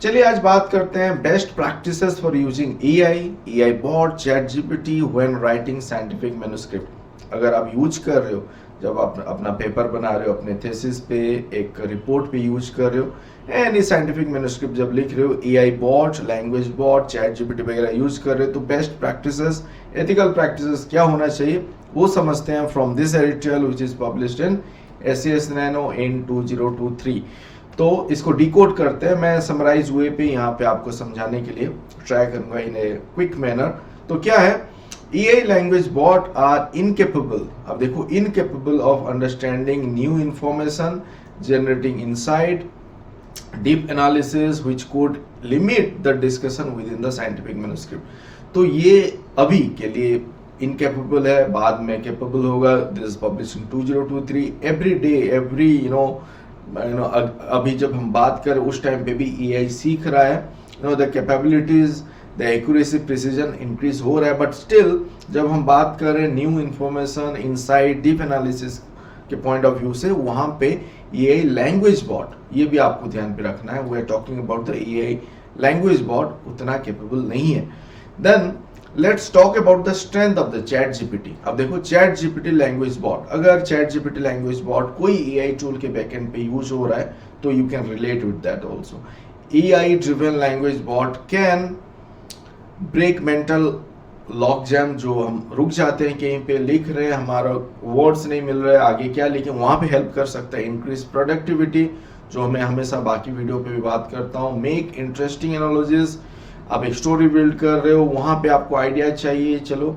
चलिए आज बात करते हैं best practices for using AI bot, ChatGPT when writing scientific manuscript. अगर आप यूज कर रहे हो, जब आप अपना पेपर बना रहे हो, अपने थीसिस पे, एक रिपोर्ट पे यूज कर रहे हो, एनी साइंटिफिक मैन्युस्क्रिप्ट जब लिख रहे हो, AI bot, language bot, ChatGPT वगैरह यूज कर रहे हो, तो बेस्ट प्रैक्टिसेस, एथिकल प्रैक्टिसेस क्या होना चाहिए वो समझते हैं from this editorial which is published in SCS Nano in 2023। तो इसको डिकोड करते हैं, मैं समराइज हुए पे यहाँ पे आपको समझाने के लिए ट्राई करूंगा इन ए क्विक मैनर। तो क्या है, AI language bot are incapable, अब देखो, incapable of understanding new information, generating insight, deep analysis which could limit the discussion within the scientific manuscript. तो ये अभी के लिए इनकेपेबल है, बाद में कैपेबल होगा। This is publish in 2023। Every day, every अभी जब हम बात करें उस टाइम पे भी एआई सीख रहा है, the capabilities, the accuracy, precision increase हो रहा है। बट स्टिल जब हम बात करें new information, insight, deep analysis के पॉइंट ऑफ व्यू से, वहां पे एआई लैंग्वेज बॉट, ये भी आपको ध्यान पे रखना है, we are talking about the AI language bot, उतना कैपेबल नहीं है। Then let's talk about the strength of the ChatGPT. अब देखो, चैट जीपीटी लैंग्वेज बॉट, अगर चैट जीपीटी लैंग्वेज बॉट कोई एआई टूल के बैकएंड पे यूज हो रहा है तो you can relate with that also. AI driven language bot can break mental lock jam, जो हम रुक जाते हैं कहीं पे, लिख रहे हैं, हमारा वर्ड्स नहीं मिल रहे, आगे क्या लिखें, वहां पे हेल्प कर सकता है। इंक्रीज प्रोडक्टिविटी, जो मैं हमेशा बाकी वीडियो पे भी बात करता हूँ। मेक इंटरेस्टिंग एनालॉजीज, आप एक स्टोरी बिल्ड कर रहे हो, वहां पे आपको आइडिया चाहिए, चलो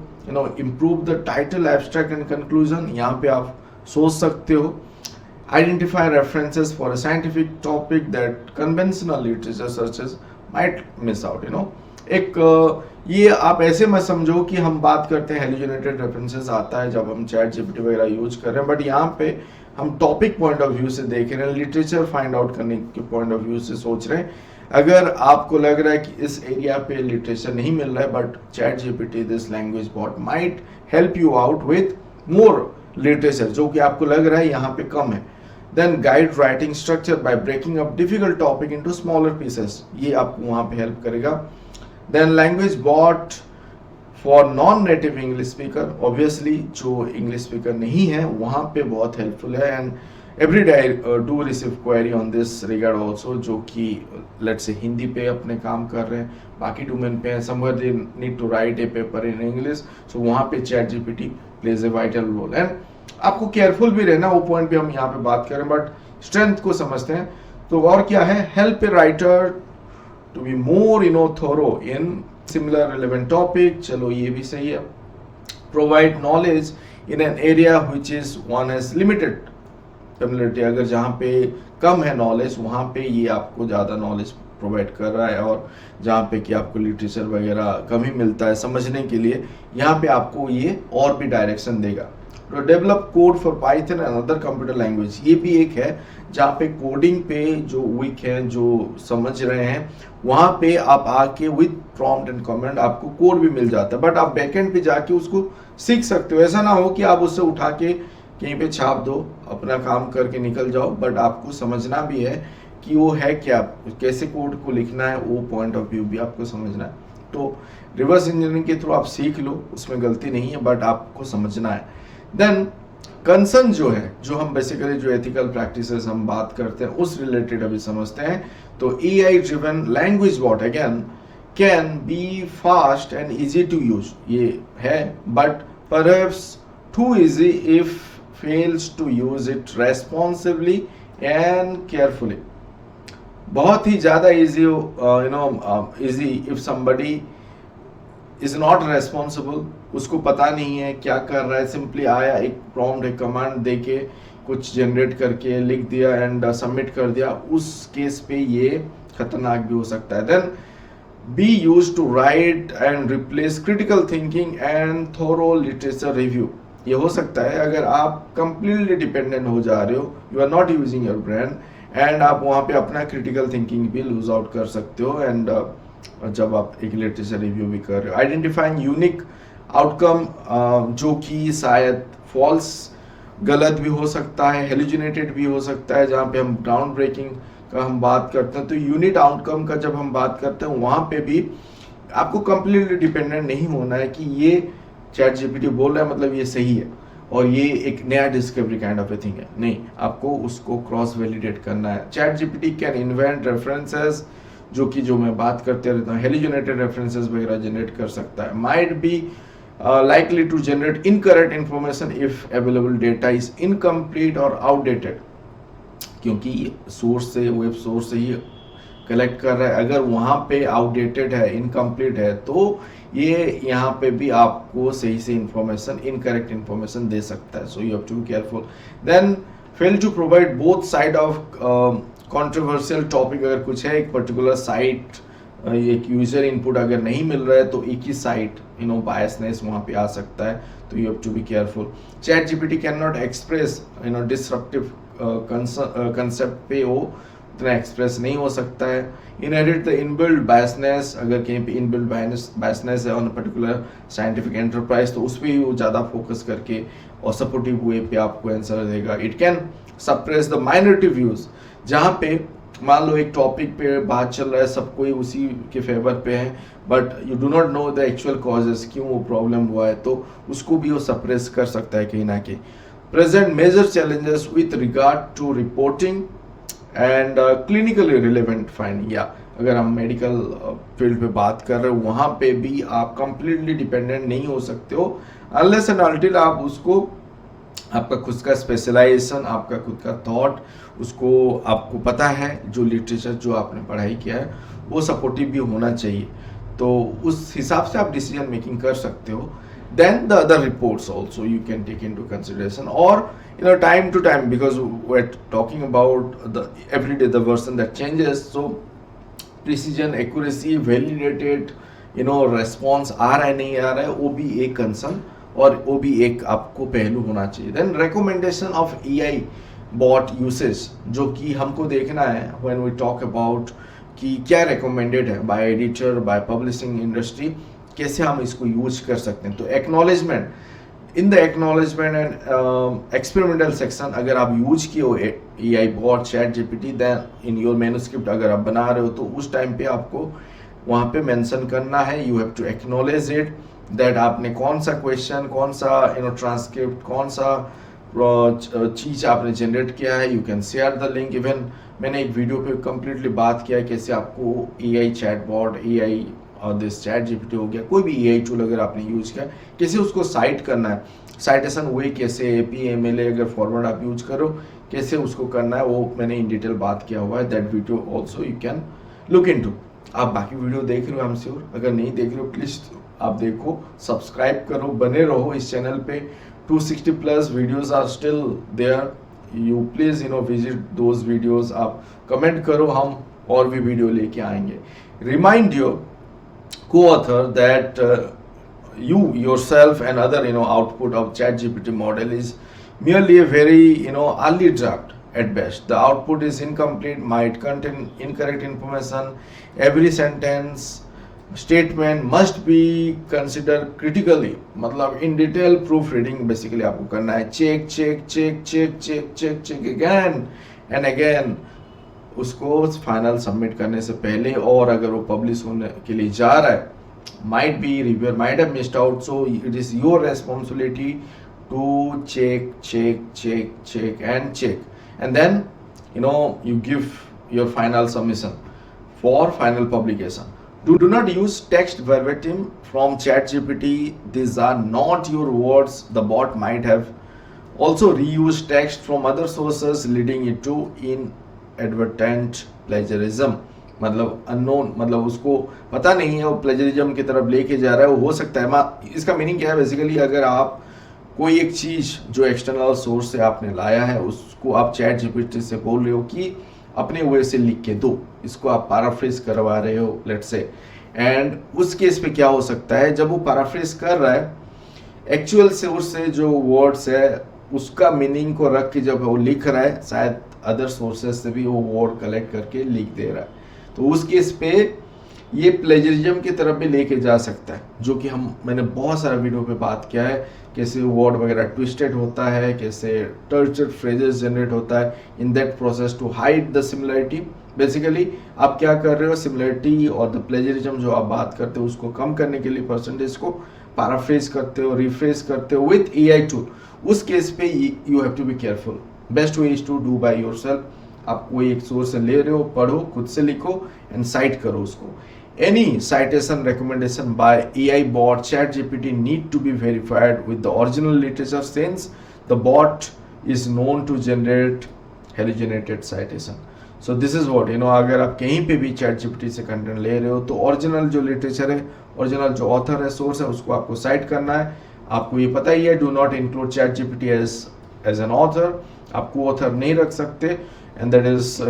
improve the title, abstract and conclusion, यहाँ पे आप सोच सकते हो। Identify references for a scientific topic that conventional literature searches might miss out. एक ये आप ऐसे मत समझो कि हम बात करते हैं हेलोजेनेटेड रेफरेंसेस आता है जब हम चैट जीपीटी वगैरह यूज कर रहे हैं, बट यहाँ पे हम टॉपिक पॉइंट ऑफ व्यू से देख रहे हैं, लिटरेचर फाइंड आउट करने के पॉइंट ऑफ व्यू से सोच रहे हैं। अगर आपको लग रहा है कि इस एरिया पे लिटरेचर नहीं मिल रहा है, but ChatGPT, this language bot might help you out with more literature, जो कि आपको लग रहा है यहाँ पे कम है। Then guide writing structure by breaking up difficult topic into smaller pieces, ये आपको वहां पे हेल्प करेगा। Then language bot for non native English speaker, obviously जो इंग्लिश स्पीकर नहीं है वहां पे बहुत हेल्पफुल है। And every day do receive query on this regard also, जो कि लेट्स से हिंदी पे अपने काम कर रहे हैं, बाकी डोमेन पे हैं, somewhere they need to write a paper in English, so वहां पे chat GPT plays a vital role. And आपको केयरफुल भी रहना, वो पॉइंट पे हम यहाँ पे बात करें, बट स्ट्रेंथ को समझते हैं। तो और क्या है, help a writer to be more thorough in similar relevant topic, चलो ये भी सही है। Provide knowledge in an area which is one has limited familiarity, अगर जहाँ पे कम है नॉलेज वहाँ पे ये आपको ज़्यादा नॉलेज प्रोवाइड कर रहा है, और जहाँ पे कि आपको लिटरेचर वगैरह कम ही मिलता है समझने के लिए, यहाँ पे आपको ये और भी डायरेक्शन देगा। तो develop code for Python and other computer language, ये भी एक है जहाँ पे कोडिंग पे जो वीक हैं, जो समझ रहे हैं, वहाँ पे आप आके विद प्रॉम्प्ट एंड कमेंट आपको कोड भी मिल जाता है, बट आप बैकएंड पे जाके उसको सीख सकते हो। ऐसा ना हो कि आप उससे उठा के कहीं पे छाप दो, अपना काम करके निकल जाओ, बट आपको समझना भी है कि वो है क्या, कैसे कोड को लिखना है, वो पॉइंट ऑफ व्यू भी आपको समझना है। तो रिवर्स इंजीनियरिंग के थ्रू आप सीख लो, उसमें गलती नहीं है, बट आपको समझना है। देन कंसर्न जो है, जो हम बेसिकली जो एथिकल प्रैक्टिसेस हम बात करते हैं उस रिलेटेड अभी समझते हैं। तो AI driven language bot again can be fast and easy to use, ये है, but perhaps too easy if fails to use it responsibly and carefully। बहुत ही ज़्यादा easy easy if somebody is not responsible, उसको पता नहीं है क्या कर रहा है, सिंपली आया एक प्रॉम्प्ट, एक कमांड दे के कुछ जनरेट करके लिख दिया एंड सबमिट कर दिया, उस केस पे ये खतरनाक भी हो सकता है। Then be use to write and replace critical thinking and thorough literature review, ये हो सकता है अगर आप कंप्लीटली डिपेंडेंट हो जा रहे हो, you are not using your brain, and आप वहाँ पे अपना क्रिटिकल थिंकिंग भी लूज आउट कर सकते हो। एंड जब आप एक लिटरेचर रिव्यू भी कर रहे हो, आइडेंटिफाइंग यूनिक आउटकम, जो कि शायद फॉल्स, गलत भी हो सकता है, हेलुजिनेटेड भी हो सकता है, जहाँ पे हम ग्राउंड ब्रेकिंग का हम बात करते हैं, तो यूनिट आउटकम का जब हम बात करते हैं वहाँ पे भी आपको कंप्लीटली डिपेंडेंट नहीं होना है कि ये चैट जीपीटी बोल रहा है मतलब ये सही है और ये एक नया discovery kind of a thing है। नहीं, आपको उसको क्रॉस वैलिडेट करना है। Chat GPT can invent references, जो मैं बात करते रहता हूँ, हेलिजनेटेड रेफरेंसेस वगैरह जनरेट कर सकता है। Might B likely to generate incorrect information if available data is incomplete or outdated, क्योंकि सोर्स से, वेब सोर्स से ही कलेक्ट कर रहा है। अगर वहाँ पे आउटडेटेड है, इनकम्प्लीट है, तो ये यहाँ पे भी आपको सही से इंफॉर्मेशन, इनकरेक्ट इंफॉर्मेशन दे सकता है। So you have to be careful. Then fail to provide both side of controversial topic. अगर कुछ है, एक पर्टिकुलर साइट, एक यूजर इनपुट अगर नहीं मिल रहा है तो एक ही साइट बायसनेस वहाँ पे आ सकता है, तो you have to be careful. ChatGPT cannot express disruptive concept पे वो उतना एक्सप्रेस नहीं हो सकता है। इनहेरिट द इनबिल्ट बायसनेस, अगर कहीं पे इनबिल्ट बायसनेस है ऑन पर्टिकुलर साइंटिफिक एंटरप्राइज तो उस पर वो ज़्यादा फोकस करके और सपोर्टिव वे पे आपको आंसर देगा। It can suppress the minority views, जहाँ पे मान लो एक टॉपिक पे बात चल रहा है, सब कोई उसी के फेवर पे है, but you do not know the actual causes, क्यों वो प्रॉब्लम हुआ है, तो उसको भी वो सप्रेस कर सकता है कहीं ना कहीं। Present major challenges with regard to reporting and clinically relevant finding, या अगर हम मेडिकल फील्ड पे बात कर रहे हो वहाँ पे भी आप कंप्लीटली डिपेंडेंट नहीं हो सकते हो अनलेस एंड अनटिल आप उसको, आपका खुद का स्पेशलाइजेशन, आपका खुद का थॉट, उसको आपको पता है, जो लिटरेचर जो आपने पढ़ाई किया है वो सपोर्टिव भी होना चाहिए, तो उस हिसाब से आप डिसीजन मेकिंग कर सकते हो। Then the other reports also you can take into consideration, और time to time, because we're talking about the everyday the version that changes, so precision, accuracy, validated response आ रहा है नहीं आ रहा है, वो भी एक कंसर्न और वो भी एक आपको पहलू होना चाहिए। Then recommendation of AI bot usage, जो कि हमको देखना है व्हेन वी टॉक अबाउट कि क्या रिकमेंडेड है by editor, by publishing industry, कैसे हम इसको यूज कर सकते हैं। तो acknowledgement, in the acknowledgement and experimental section अगर आप यूज किए हो AI bot, ChatGPT, then in your manuscript अगर आप बना रहे हो तो उस टाइम पे आपको वहाँ पे मेंशन करना है, you have to acknowledge it that आपने कौन सा क्वेश्चन, कौन सा ट्रांसक्रिप्ट, कौन सा चीज़ आपने जनरेट किया है। You can share the link. Even मैंने एक वीडियो पे कम्प्लीटली बात किया है कैसे आपको एआई चैट बॉट, एआई और दिस चैट जीपीटी हो गया, कोई भी एआई टूल अगर आपने यूज किया कैसे उसको साइट करना है, साइटेशन वे कैसे, एपी एमएलए अगर फॉरवर्ड आप यूज करो कैसे उसको करना है, वो मैंने इन डिटेल बात किया हुआ है। That video also you can look into. आप बाकी वीडियो देख रहे हो, आई एम श्योर, अगर नहीं देख रहे हो प्लीज आप देखो, सब्सक्राइब करो, बने रहो इस चैनल पे। 260 plus videos are still there, you please visit those videos. आप कमेंट करो, हम और भी वीडियो लेके आएंगे। Remind your co-author that you yourself and other output of ChatGPT model is merely a very early draft at best. The output is incomplete, might contain incorrect information. Every sentence, statement must be considered critically. मतलब in detail proofreading basically आपको करना है, check again and again उसको final submit करने से पहले, और अगर वो पब्लिश होने के लिए जा रहा है, might be reviewer might have missed out, so it is your responsibility to check and then you give your final submission for final publication. Do not use text verbatim from ChatGPT. These are not your words. The bot might have also reused text from other sources, leading it to inadvertent plagiarism. मतलब unknown, मतलब उसको पता नहीं है, वो plagiarism की तरफ लेके जा रहा है, वो हो सकता है। इसका मीनिंग क्या है बेसिकली, अगर आप कोई एक चीज़ जो एक्सटर्नल सोर्स से आपने लाया है उसको आप चैट जीपीटी से बोल रहे हो कि अपने वे से लिख के दो, इसको आप पैराफ्रेज करवा रहे हो लेट्स से, एंड उस केस पे क्या हो सकता है, जब वो पैराफ्रेज कर रहा है एक्चुअल सोर्स से जो वर्ड्स है उसका मीनिंग को रख के जब वो लिख रहा है, शायद अदर सोर्सेज से भी वो वर्ड कलेक्ट करके लिख दे रहा है, तो उस केस पे ये प्लेजरिज्म की तरफ भी लेके जा सकता है, जो कि मैंने बहुत सारा वीडियो पे बात किया है, कैसे वर्ड वगैरह ट्विस्टेड होता है, कैसे टर्चर फ्रेजेस जनरेट होता है, in that process to hide the similarity basically आप क्या कर रहे हो, सिमिलरिटी और द प्लेजरिज्म जो आप बात करते हो उसको कम करने के लिए परसेंटेज को पैराफ्रेज करते हो, रिफ्रेज करते हो विथ एआई टूल। उस केस पे you have to be careful. Best way is to do by yourself. आप कोई एक सोर्स से ले रहे हो, पढ़ो, खुद से लिखो एंड साइट करो उसको। Any citation recommendation by AI bot ChatGPT need to be verified with the original literature since the bot is known to generate hallucinated citation. So this is what अगर आप कहीं पे भी ChatGPT से content ले रहे हो तो ओरिजिनल जो लिटरेचर है, ओरिजिनल जो ऑथर है, सोर्स है, उसको आपको साइट करना है। आपको ये पता ही है, do not include ChatGPT as an author. आपको ऑथर नहीं रख सकते एंड दैट इज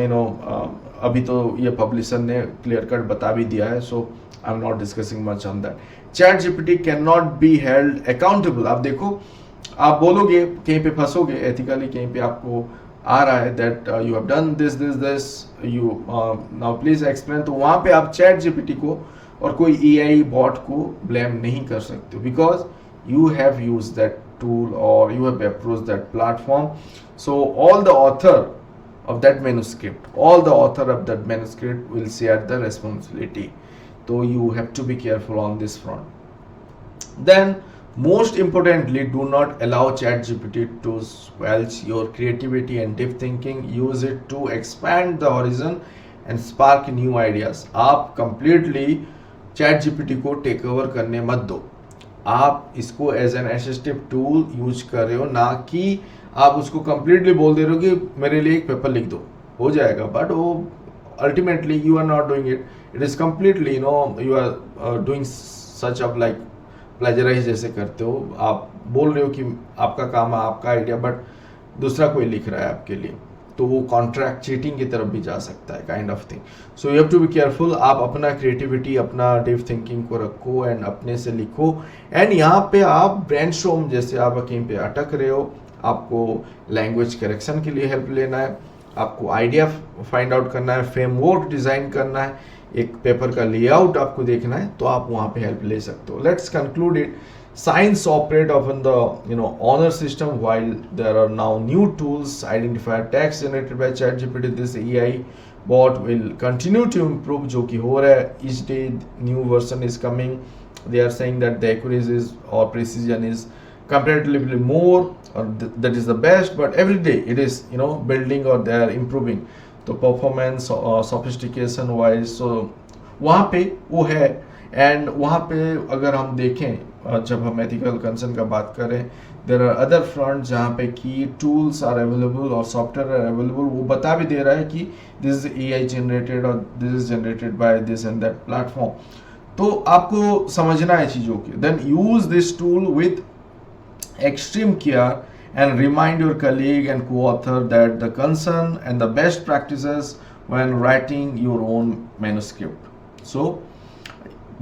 अभी तो ये पब्लिशर ने क्लियर कट बता भी दिया है, so I am not discussing much on that. ChatGPT can not be held accountable. आप देखो, आप बोलोगे कहीं पे फंसोगे एथिकली, कहीं पे आपको आ रहा है that you have done this you now please explain, तो वहां पे आप ChatGPT को और कोई AI बॉट को ब्लेम नहीं कर सकते, because you have used that tool or you have approached that platform. So all the author of that manuscript will share the responsibility. So you have to be careful on this front. Then most importantly, do not allow ChatGPT to squelch your creativity and deep thinking. Use it to expand the horizon and spark new ideas. आप completely ChatGPT को take over करने मत दो। आप इसको as an assistive tool use कर रहे हो, ना कि आप उसको कंप्लीटली बोल दे रहे हो कि मेरे लिए एक पेपर लिख दो, हो जाएगा, बट वो ultimately you are not doing it, it is completely you are doing such of like plagiarise जैसे करते हो। आप बोल रहे हो कि आपका काम है, आपका आइडिया, बट दूसरा कोई लिख रहा है आपके लिए, तो वो कॉन्ट्रैक्ट चीटिंग की तरफ भी जा सकता है, kind of thing. So you have to be careful. आप अपना क्रिएटिविटी, अपना डीप थिंकिंग को रखो एंड अपने से लिखो। एंड यहाँ पे आप ब्रेनस्टॉर्म, जैसे आप कहीं पे अटक रहे हो, आपको लैंग्वेज करेक्शन के लिए हेल्प लेना है, आपको आइडिया फाइंड आउट करना है, फ्रेमवर्क डिजाइन करना है, एक पेपर का लेआउट आपको देखना है, तो आप वहाँ पे हेल्प ले सकते हो। Let's conclude it. Science operate often the honor system, while there are now new tools identify text generated by ChatGPT. This AI bot will continue to improve, जो कि हो रहा है, each day new version is coming. They are saying that the accuracy or precision is comparatively more, or that is the best, but every day it is building or they are improving the performance sophistication wise. So वहाँ पे वो है। And वहाँ पे अगर हम देखें, जब हम एथिकल कंसर्न का बात करें, देयर आर अदर फ्रंट जहाँ पे कि टूल्स आर अवेलेबल और सॉफ्टवेयर आर अवेलेबल, वो बता भी दे रहा है कि दिस इज AI जनरेटेड और this is generated by this and that platform. तो आपको समझना है चीज़ों की। Then use this tool with extreme care and remind your colleague and co-author that the concern and the best practices when writing your own manuscript. So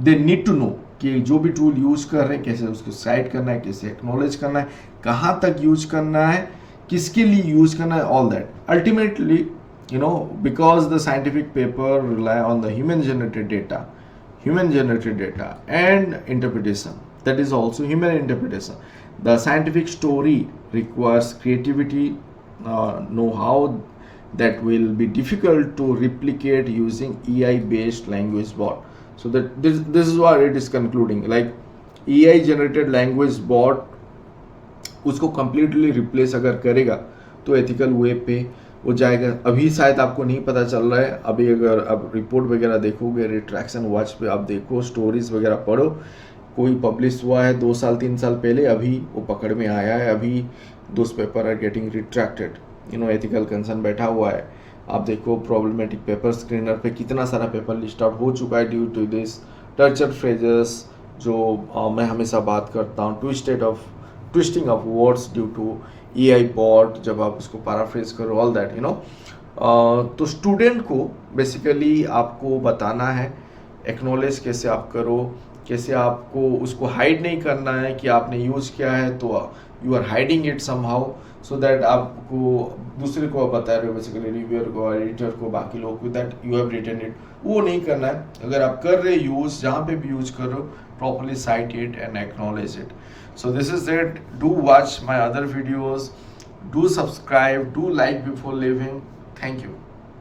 they need to know कि जो भी tool use कर रहे हैं कैसे उसको site करना है, कैसे एक्नॉलेज करना है, कहाँ तक यूज करना है, किसके लिए यूज करना है, all that. Ultimately because the scientific paper rely on the human generated data and interpretation, that is also human interpretation. The scientific story requires creativity, know-how that will be difficult to replicate using AI based language bot. So that this is what it is concluding, like AI generated language bot उसको completely replace अगर करेगा तो ethical way पे वो जाएगा। अभी शायद आपको नहीं पता चल रहा है, अभी अगर आप रिपोर्ट वगैरह देखोगे, रिट्रैक्शन वॉच पे आप देखो, स्टोरीज वगैरह पढ़ो, कोई पब्लिश हुआ है 2 साल 3 साल पहले, अभी वो पकड़ में आया है, अभी those papers are getting retracted, ethical concern बैठा हुआ है। आप देखो प्रॉब्लमेटिक पेपर स्क्रीनर पे कितना सारा पेपर लिस्ट आउट हो चुका है due to this torture phrases, जो मैं हमेशा बात करता हूँ, twisting of words due to AI bot, जब आप उसको पैराफ्रेज करो, ऑल दैट तो स्टूडेंट को बेसिकली आपको बताना है एक्नॉलेज कैसे आप करो, कैसे आपको उसको हाइड नहीं करना है कि आपने यूज़ किया है तो you are hiding it somehow, so that आपको दूसरे को बता रहे हो, बेसिकली रिव्यूअर को, एडिटर को, बाकी लोग को, that you have written it, वो नहीं करना है। अगर आप कर रहे यूज़, जहाँ पे भी यूज कर रहे हो, properly site it and acknowledge it. So this is it. Do watch my other videos. Do subscribe. Do like before leaving. Thank you.